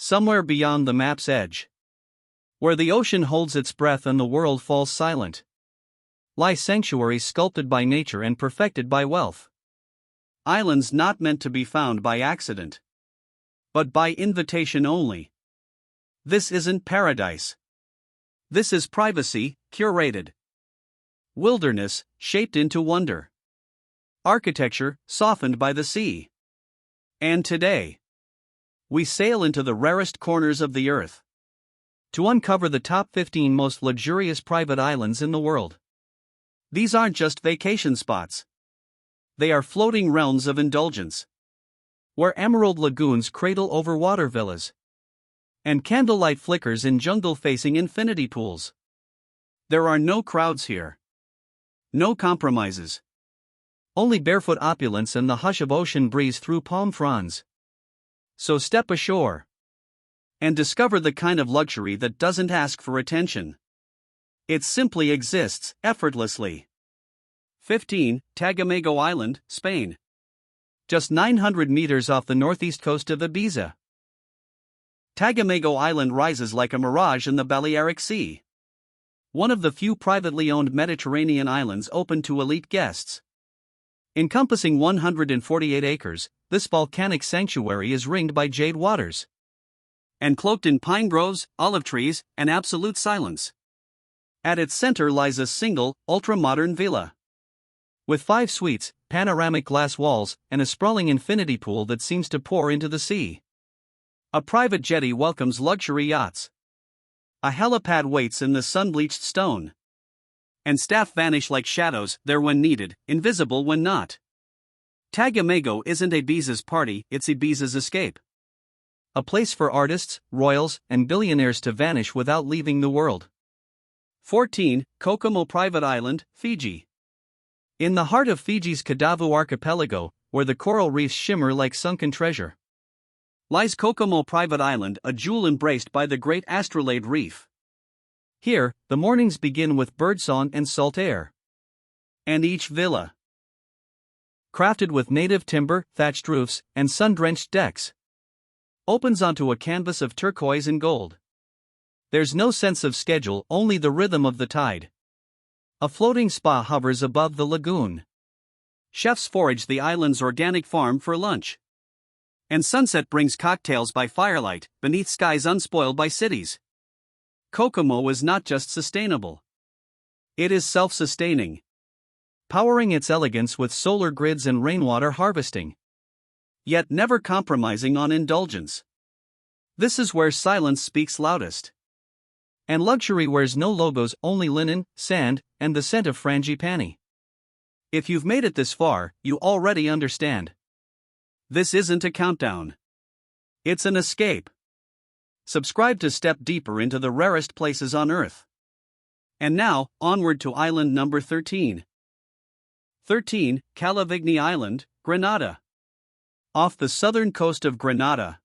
somewhere beyond the map's edge, where the ocean holds its breath and the world falls silent, lie sanctuaries sculpted by nature and perfected by wealth. Islands not meant to be found by accident, but by invitation only. This isn't paradise. This is privacy, curated. Wilderness, shaped into wonder. Architecture, softened by the sea. And today, we sail into the rarest corners of the earth to uncover the top 15 most luxurious private islands in the world. These aren't just vacation spots. They are floating realms of indulgence, where emerald lagoons cradle over water villas, and candlelight flickers in jungle-facing infinity pools. There are no crowds here. No compromises. Only barefoot opulence and the hush of ocean breeze through palm fronds. So step ashore and discover the kind of luxury that doesn't ask for attention. It simply exists, effortlessly. 15. Tagamo Island, Spain. Just 900 meters off the northeast coast of Ibiza. Tagamo Island rises like a mirage in the Balearic Sea. One of the few privately owned Mediterranean islands open to elite guests. Encompassing 148 acres, this volcanic sanctuary is ringed by jade waters and cloaked in pine groves, olive trees, and absolute silence. At its center lies a single, ultra-modern villa, with 5 suites, panoramic glass walls, and a sprawling infinity pool that seems to pour into the sea. A private jetty welcomes luxury yachts. A helipad waits in the sun-bleached stone, and staff vanish like shadows, there when needed, invisible when not. Tagamo isn't Ibiza's party, it's Ibiza's escape. A place for artists, royals, and billionaires to vanish without leaving the world. 14. Kokomo Private Island, Fiji. In the heart of Fiji's Kadavu archipelago, where the coral reefs shimmer like sunken treasure, lies Kokomo Private Island, a jewel embraced by the great astrolabe reef. Here, the mornings begin with birdsong and salt air. And each villa, crafted with native timber, thatched roofs, and sun-drenched decks, opens onto a canvas of turquoise and gold. There's no sense of schedule, only the rhythm of the tide. A floating spa hovers above the lagoon. Chefs forage the island's organic farm for lunch. And sunset brings cocktails by firelight, beneath skies unspoiled by cities. Kokomo is not just sustainable. It is self-sustaining, powering its elegance with solar grids and rainwater harvesting, yet never compromising on indulgence. This is where silence speaks loudest. And luxury wears no logos, only linen, sand, and the scent of frangipani. If you've made it this far, you already understand. This isn't a countdown. It's an escape. Subscribe to step deeper into the rarest places on Earth. And now, onward to island number 13. 13. Kalala Island, Granada. Off the southern coast of Granada,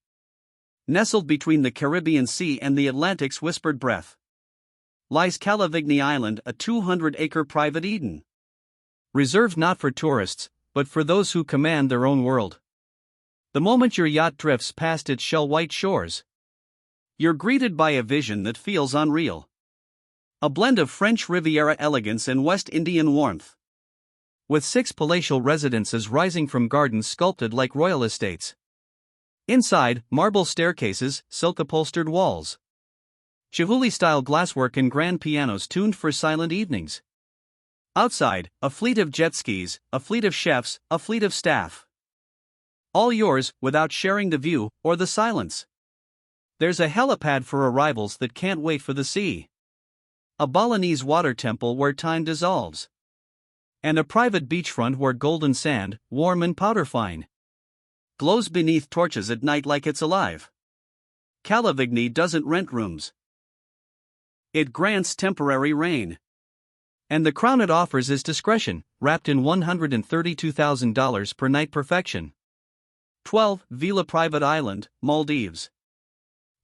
nestled between the Caribbean Sea and the Atlantic's whispered breath, lies Kalala Island, a 200-acre private Eden. Reserved not for tourists, but for those who command their own world. The moment your yacht drifts past its shell-white shores, you're greeted by a vision that feels unreal. A blend of French Riviera elegance and West Indian warmth, with 6 palatial residences rising from gardens sculpted like royal estates. Inside, marble staircases, silk-upholstered walls, Chihuly-style glasswork and grand pianos tuned for silent evenings. Outside, a fleet of jet skis, a fleet of chefs, a fleet of staff. All yours, without sharing the view, or the silence. There's a helipad for arrivals that can't wait for the sea. A Balinese water temple where time dissolves. And a private beachfront where golden sand, warm and powder-fine, glows beneath torches at night like it's alive. Kalala doesn't rent rooms. It grants temporary rain. And the crown it offers is discretion, wrapped in $132,000 per night perfection. 12. Villa Private Island, Maldives.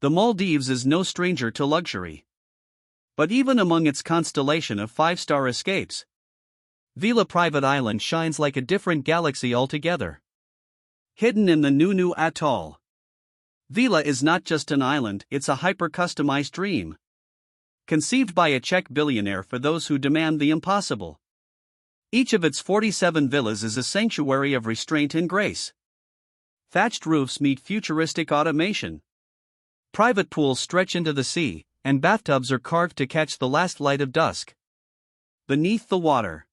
The Maldives is no stranger to luxury. But even among its constellation of 5-star escapes, Villa Private Island shines like a different galaxy altogether. Hidden in the Nunu Atoll, Vila is not just an island, it's a hyper-customized dream. Conceived by a Czech billionaire for those who demand the impossible. Each of its 47 villas is a sanctuary of restraint and grace. Thatched roofs meet futuristic automation. Private pools stretch into the sea, and bathtubs are carved to catch the last light of dusk. Beneath the water,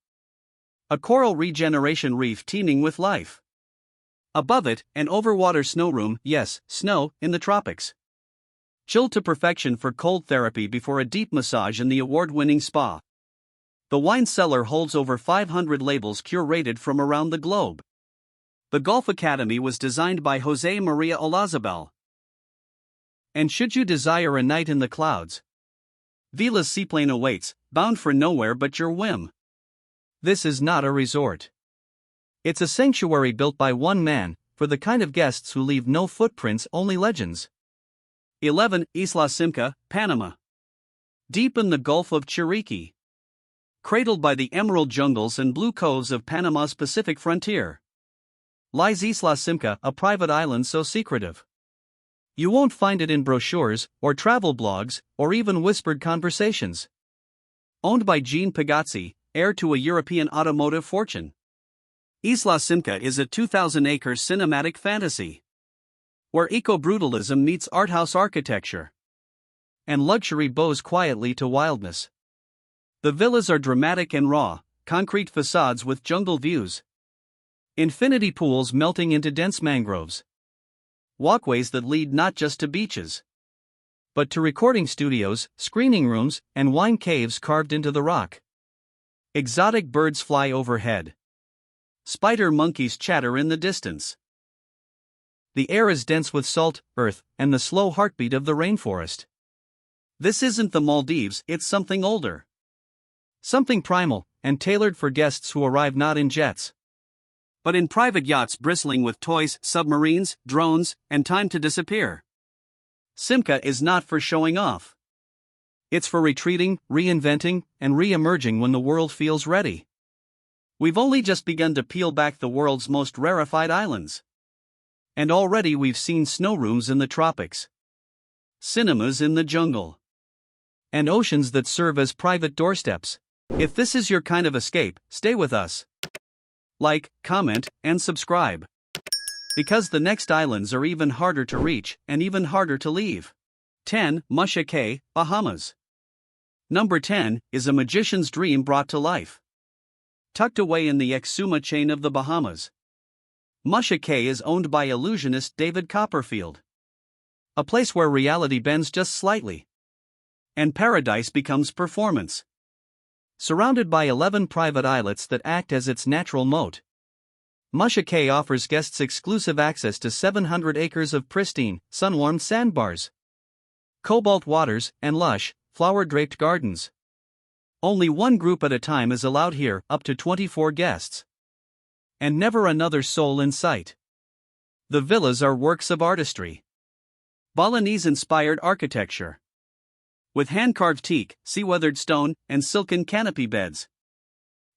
a coral regeneration reef teeming with life. Above it, an overwater snow room, yes, snow, in the tropics. Chilled to perfection for cold therapy before a deep massage in the award-winning spa. The wine cellar holds over 500 labels curated from around the globe. The Golf Academy was designed by Jose Maria Olazabal. And should you desire a night in the clouds, Vila's seaplane awaits, bound for nowhere but your whim. This is not a resort. It's a sanctuary built by one man, for the kind of guests who leave no footprints, only legends. 11. Islaima Panama. Deep in the Gulf of Chiriqui. Cradled by the emerald jungles and blue coves of Panama's Pacific frontier, lies Islaima, a private island so secretive you won't find it in brochures, or travel blogs, or even whispered conversations. Owned by Gene Pagazzi, heir to a European automotive fortune, Islaima is a 2,000-acre cinematic fantasy, where eco-brutalism meets arthouse architecture, and luxury bows quietly to wildness. The villas are dramatic and raw, concrete facades with jungle views. Infinity pools melting into dense mangroves. Walkways that lead not just to beaches, but to recording studios, screening rooms, and wine caves carved into the rock. Exotic birds fly overhead. Spider monkeys chatter in the distance. The air is dense with salt, earth, and the slow heartbeat of the rainforest. This isn't the Maldives, it's something older. Something primal, and tailored for guests who arrive not in jets, but in private yachts bristling with toys, submarines, drones, and time to disappear. Simca is not for showing off. It's for retreating, reinventing, and re-emerging when the world feels ready. We've only just begun to peel back the world's most rarefied islands. And already we've seen snow rooms in the tropics, cinemas in the jungle, and oceans that serve as private doorsteps. If this is your kind of escape, stay with us. Like, comment, and subscribe. Because the next islands are even harder to reach, and even harder to leave. 10. Masha Cay, Bahamas. Number 10 is a magician's dream brought to life. Tucked away in the Exuma chain of the Bahamas, Masha Cay is owned by illusionist David Copperfield. A place where reality bends just slightly, and paradise becomes performance. Surrounded by 11 private islets that act as its natural moat, Masha Cay offers guests exclusive access to 700 acres of pristine, sun-warmed sandbars, cobalt waters, and lush, flower-draped gardens. Only one group at a time is allowed here, up to 24 guests. And never another soul in sight. The villas are works of artistry. Balinese-inspired architecture, with hand-carved teak, sea-weathered stone, and silken canopy beds.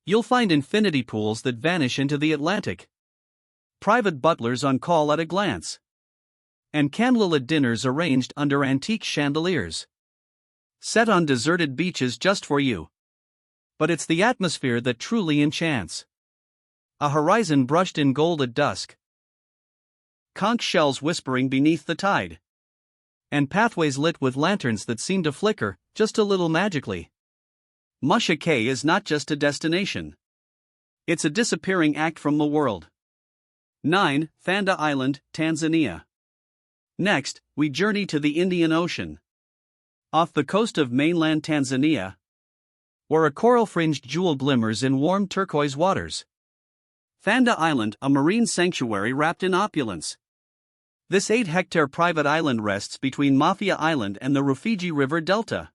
You'll find infinity pools that vanish into the Atlantic, private butlers on call at a glance, and candlelit dinners arranged under antique chandeliers, set on deserted beaches just for you. But it's the atmosphere that truly enchants. A horizon brushed in gold at dusk, conch shells whispering beneath the tide, and pathways lit with lanterns that seem to flicker, just a little magically. Masha Cay is not just a destination. It's a disappearing act from the world. 9. Fanda Island, Tanzania. Next, we journey to the Indian Ocean. Off the coast of mainland Tanzania, where a coral-fringed jewel glimmers in warm turquoise waters. Fanda Island, a marine sanctuary wrapped in opulence. This 8-hectare private island rests between Mafia Island and the Rufiji River Delta,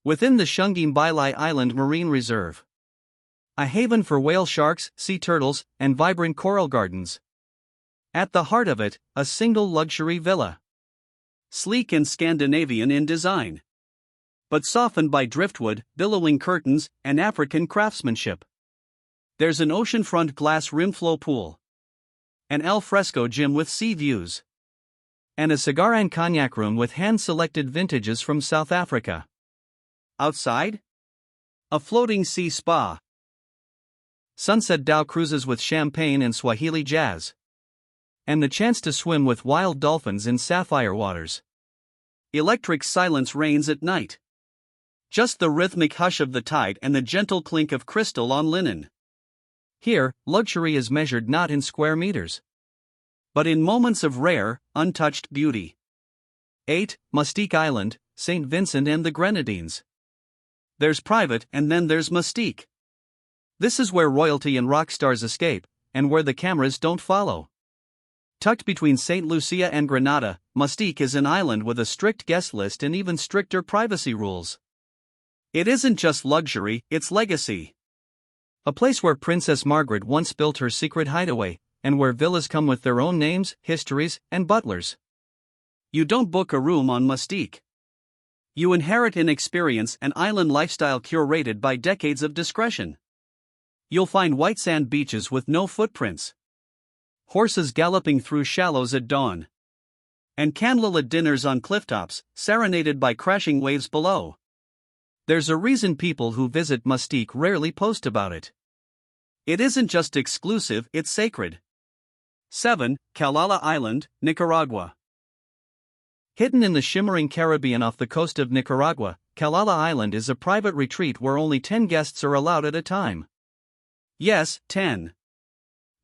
within the Shungimbailai Island Marine Reserve. A haven for whale sharks, sea turtles, and vibrant coral gardens. At the heart of it, a single luxury villa. Sleek and Scandinavian in design, but softened by driftwood, billowing curtains, and African craftsmanship. There's an oceanfront glass rim flow pool, an al fresco gym with sea views, And a cigar and cognac room with hand-selected vintages from South Africa. Outside? A floating sea spa. Sunset dhow cruises with champagne and Swahili jazz. And the chance to swim with wild dolphins in sapphire waters. Electric silence reigns at night. Just the rhythmic hush of the tide and the gentle clink of crystal on linen. Here, luxury is measured not in square meters, but in moments of rare, untouched beauty. 8. Mustique Island, St. Vincent and the Grenadines. There's private and then there's Mustique. This is where royalty and rock stars escape, and where the cameras don't follow. Tucked between St. Lucia and Granada, Mustique is an island with a strict guest list and even stricter privacy rules. It isn't just luxury, it's legacy. A place where Princess Margaret once built her secret hideaway, and where villas come with their own names, histories, and butlers. You don't book a room on Mustique. You inherit an experience, an island lifestyle curated by decades of discretion. You'll find white sand beaches with no footprints, horses galloping through shallows at dawn, and candlelit dinners on clifftops, serenaded by crashing waves below. There's a reason people who visit Mustique rarely post about it. It isn't just exclusive, it's sacred. 7. Kalala Island, Nicaragua. Hidden in the shimmering Caribbean off the coast of Nicaragua, Kalala Island is a private retreat where only 10 guests are allowed at a time. Yes, 10.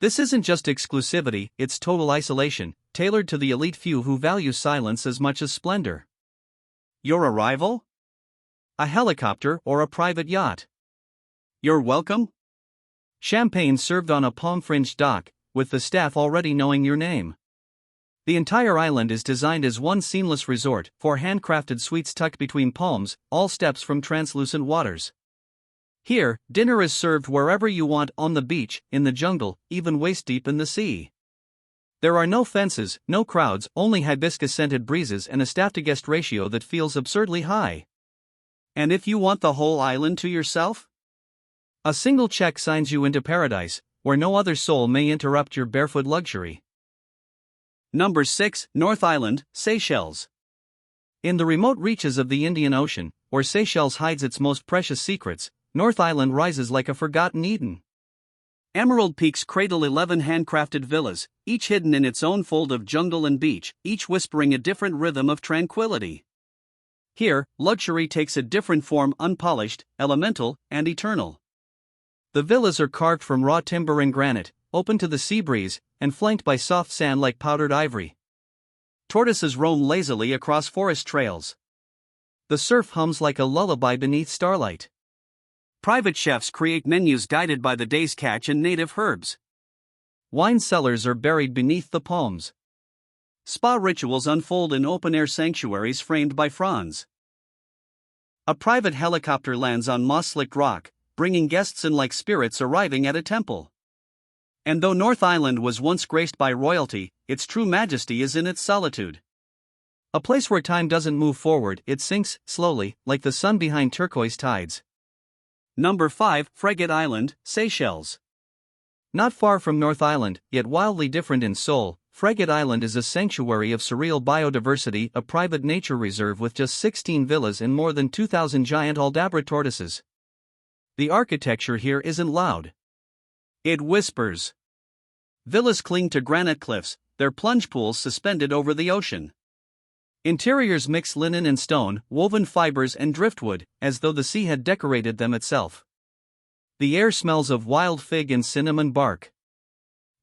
This isn't just exclusivity, it's total isolation, tailored to the elite few who value silence as much as splendor. Your arrival? A helicopter or a private yacht? You're welcome? Champagne served on a palm-fringed dock, with the staff already knowing your name. The entire island is designed as one seamless resort, for handcrafted suites tucked between palms, all steps from translucent waters. Here, dinner is served wherever you want, on the beach, in the jungle, even waist-deep in the sea. There are no fences, no crowds, only hibiscus-scented breezes and a staff-to-guest ratio that feels absurdly high. And if you want the whole island to yourself? A single check signs you into paradise, where no other soul may interrupt your barefoot luxury. Number 6. North Island, Seychelles. In the remote reaches of the Indian Ocean, where Seychelles hides its most precious secrets, North Island rises like a forgotten Eden. Emerald peaks cradle 11 handcrafted villas, each hidden in its own fold of jungle and beach, each whispering a different rhythm of tranquility. Here, luxury takes a different form, unpolished, elemental, and eternal. The villas are carved from raw timber and granite, open to the sea breeze, and flanked by soft sand like powdered ivory. Tortoises roam lazily across forest trails. The surf hums like a lullaby beneath starlight. Private chefs create menus guided by the day's catch and native herbs. Wine cellars are buried beneath the palms. Spa rituals unfold in open-air sanctuaries framed by fronds. A private helicopter lands on moss-slicked rock, bringing guests in like spirits arriving at a temple. And though North Island was once graced by royalty, its true majesty is in its solitude. A place where time doesn't move forward, it sinks, slowly, like the sun behind turquoise tides. Number 5. Frigat Island, Seychelles. Not far from North Island, yet wildly different in soul, Frigat Island is a sanctuary of surreal biodiversity, a private nature reserve with just 16 villas and more than 2,000 giant Aldabra tortoises. The architecture here isn't loud. It whispers. Villas cling to granite cliffs, their plunge pools suspended over the ocean. Interiors mix linen and stone, woven fibers and driftwood, as though the sea had decorated them itself. The air smells of wild fig and cinnamon bark.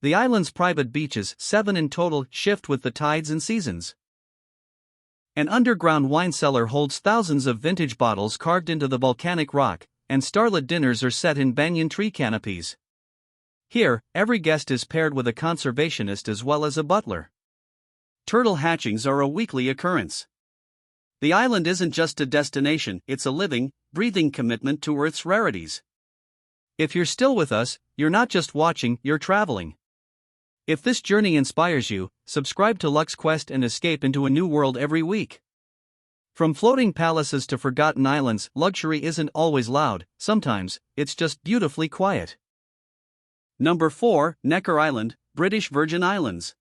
The island's private beaches, 7 in total, shift with the tides and seasons. An underground wine cellar holds thousands of vintage bottles carved into the volcanic rock, and starlit dinners are set in banyan tree canopies. Here, every guest is paired with a conservationist as well as a butler. Turtle hatchings are a weekly occurrence. The island isn't just a destination, it's a living, breathing commitment to Earth's rarities. If you're still with us, you're not just watching, you're traveling. If this journey inspires you, subscribe to Luxe Quest and escape into a new world every week. From floating palaces to forgotten islands, luxury isn't always loud, sometimes, it's just beautifully quiet. Number 4. Neker Island, British Virgin Islands.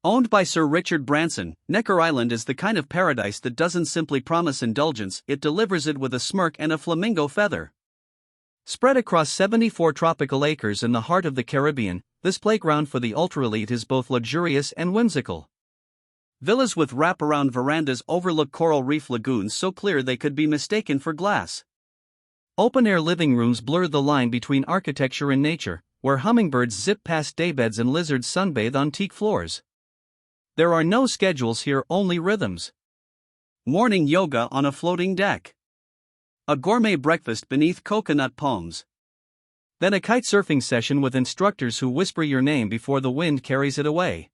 Owned by Sir Richard Branson, Neker Island is the kind of paradise that doesn't simply promise indulgence, it delivers it with a smirk and a flamingo feather. Spread across 74 tropical acres in the heart of the Caribbean, this playground for the ultra-elite is both luxurious and whimsical. Villas with wraparound verandas overlook coral reef lagoons so clear they could be mistaken for glass. Open-air living rooms blur the line between architecture and nature, where hummingbirds zip past daybeds and lizards sunbathe on teak floors. There are no schedules here, only rhythms. Morning yoga on a floating deck. A gourmet breakfast beneath coconut palms. Then a kitesurfing session with instructors who whisper your name before the wind carries it away.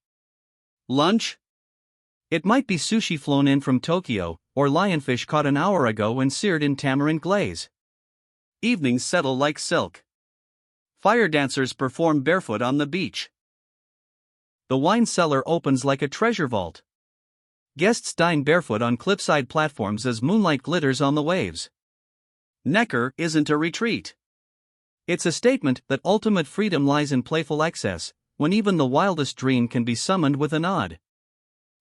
Lunch? It might be sushi flown in from Tokyo, or lionfish caught an hour ago and seared in tamarind glaze. Evenings settle like silk. Fire dancers perform barefoot on the beach. The wine cellar opens like a treasure vault. Guests dine barefoot on cliffside platforms as moonlight glitters on the waves. Neker isn't a retreat. It's a statement that ultimate freedom lies in playful excess, when even the wildest dream can be summoned with a nod.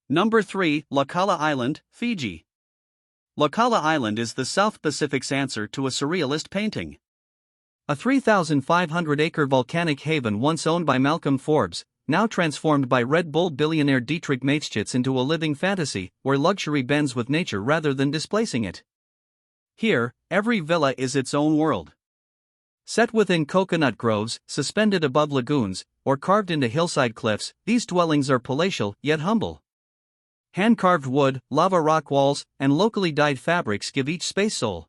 Number 3, Kalala Island, Fiji. Kalala Island is the South Pacific's answer to a surrealist painting. A 3,500-acre volcanic haven once owned by Malcolm Forbes, now transformed by Red Bull billionaire Dietrich Mateschitz into a living fantasy, where luxury bends with nature rather than displacing it. Here, every villa is its own world. Set within coconut groves, suspended above lagoons, or carved into hillside cliffs, these dwellings are palatial yet humble. Hand-carved wood, lava rock walls, and locally dyed fabrics give each space soul.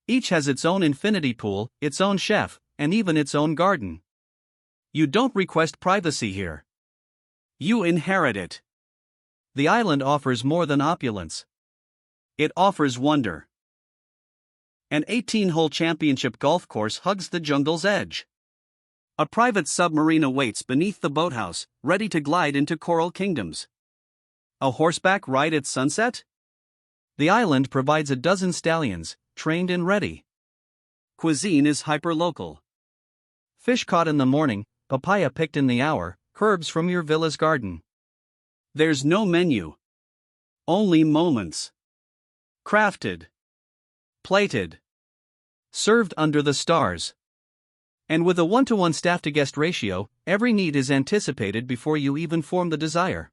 Each has its own infinity pool, its own chef, and even its own garden. You don't request privacy here. You inherit it. The island offers more than opulence. It offers wonder. An 18-hole championship golf course hugs the jungle's edge. A private submarine awaits beneath the boathouse, ready to glide into coral kingdoms. A horseback ride at sunset? The island provides a dozen stallions, trained and ready. Cuisine is hyper-local. Fish caught in the morning, papaya picked in the hour, herbs from your villa's garden. There's no menu. Only moments. Crafted. Plated. Served under the stars. And with a 1-to-1 staff-to-guest ratio, every need is anticipated before you even form the desire.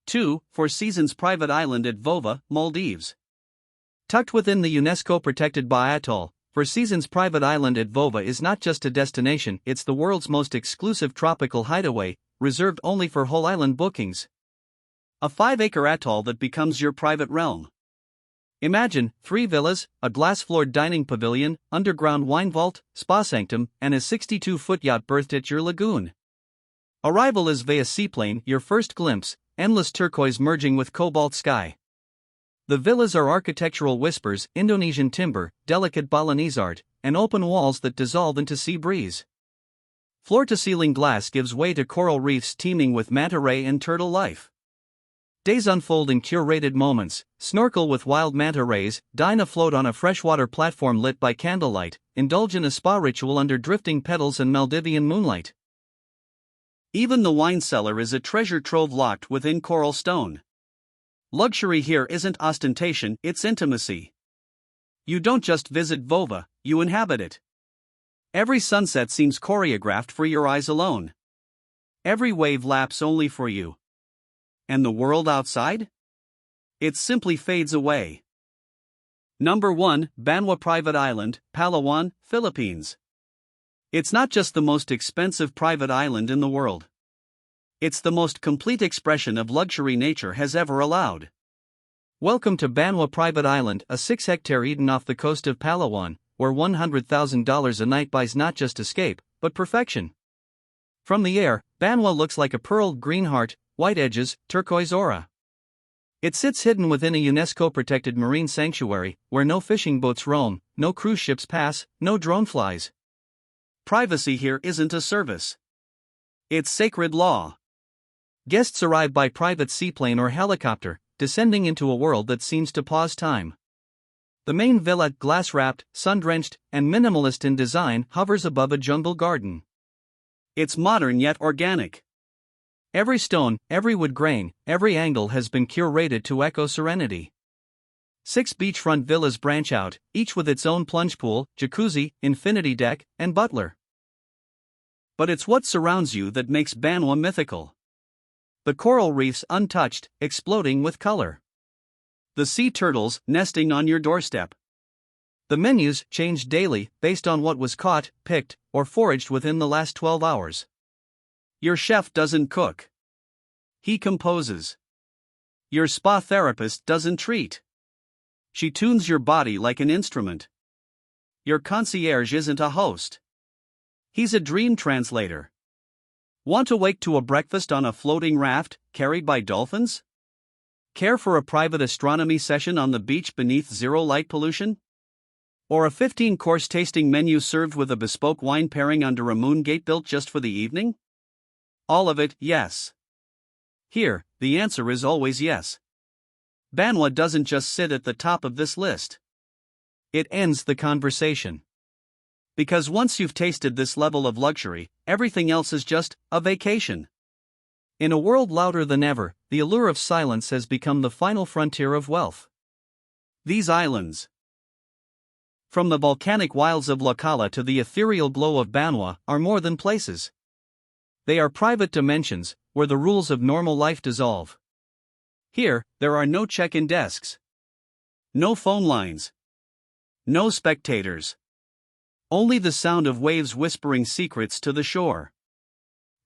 2. Four Seasons Private Island at Vova, Maldives. Tucked within the UNESCO-protected Ba Atoll, Four Seasons Private Island at Vova is not just a destination, it's the world's most exclusive tropical hideaway, reserved only for whole island bookings. A 5-acre atoll that becomes your private realm. Imagine 3 villas, a glass-floored dining pavilion, underground wine vault, spa sanctum, and a 62-foot yacht berthed at your lagoon. Arrival is via seaplane, your first glimpse, endless turquoise merging with cobalt sky. The villas are architectural whispers, Indonesian timber, delicate Balinese art, and open walls that dissolve into sea breeze. Floor-to-ceiling glass gives way to coral reefs teeming with manta ray and turtle life. Days unfold in curated moments, snorkel with wild manta rays, dine afloat on a freshwater platform lit by candlelight, indulge in a spa ritual under drifting petals and Maldivian moonlight. Even the wine cellar is a treasure trove locked within coral stone. Luxury here isn't ostentation, it's intimacy. You don't just visit Vova, you inhabit it. Every sunset seems choreographed for your eyes alone. Every wave laps only for you. And the world outside? It simply fades away. Number 1, Banwa Private Island, Palawan, Philippines. It's not just the most expensive private island in the world. It's the most complete expression of luxury nature has ever allowed. Welcome to Banwa Private Island, a 6-hectare Eden off the coast of Palawan, where $100,000 a night buys not just escape, but perfection. From the air, Banwa looks like a pearled green heart, white edges, turquoise aura. It sits hidden within a UNESCO-protected marine sanctuary, where no fishing boats roam, no cruise ships pass, no drone flies. Privacy here isn't a service. It's sacred law. Guests arrive by private seaplane or helicopter, descending into a world that seems to pause time. The main villa, glass-wrapped, sun-drenched, and minimalist in design, hovers above a jungle garden. It's modern yet organic. Every stone, every wood grain, every angle has been curated to echo serenity. 6 beachfront villas branch out, each with its own plunge pool, jacuzzi, infinity deck, and butler. But it's what surrounds you that makes Banwa mythical. The coral reefs untouched, exploding with color. The sea turtles nesting on your doorstep. The menus changed daily based on what was caught, picked, or foraged within the last 12 hours. Your chef doesn't cook. He composes. Your spa therapist doesn't treat. She tunes your body like an instrument. Your concierge isn't a host. He's a dream translator. Want to wake to a breakfast on a floating raft, carried by dolphins? Care for a private astronomy session on the beach beneath zero light pollution? Or a 15-course tasting menu served with a bespoke wine pairing under a moon gate built just for the evening? All of it, yes. Here, the answer is always yes. Banwa doesn't just sit at the top of this list. It ends the conversation. Because once you've tasted this level of luxury, everything else is just a vacation. In a world louder than ever, the allure of silence has become the final frontier of wealth. These islands, from the volcanic wilds of Lala to the ethereal glow of Banwa, are more than places. They are private dimensions, where the rules of normal life dissolve. Here, there are no check-in desks. No phone lines. No spectators. Only the sound of waves whispering secrets to the shore.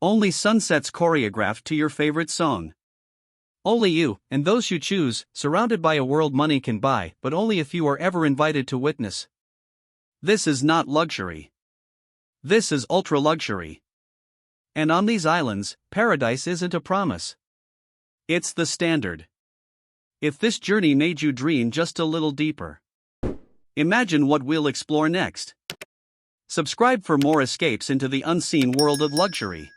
Only sunsets choreographed to your favorite song. Only you, and those you choose, surrounded by a world money can buy, but only a few are ever invited to witness. This is not luxury. This is ultra-luxury. And on these islands, paradise isn't a promise. It's the standard. If this journey made you dream just a little deeper, imagine what we'll explore next. Subscribe for more escapes into the unseen world of luxury.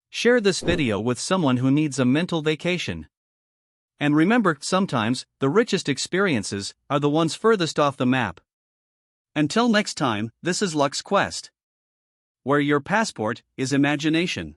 Share this video with someone who needs a mental vacation. And remember, sometimes, the richest experiences are the ones furthest off the map. Until next time, this is Luxe Quest, where your passport is imagination.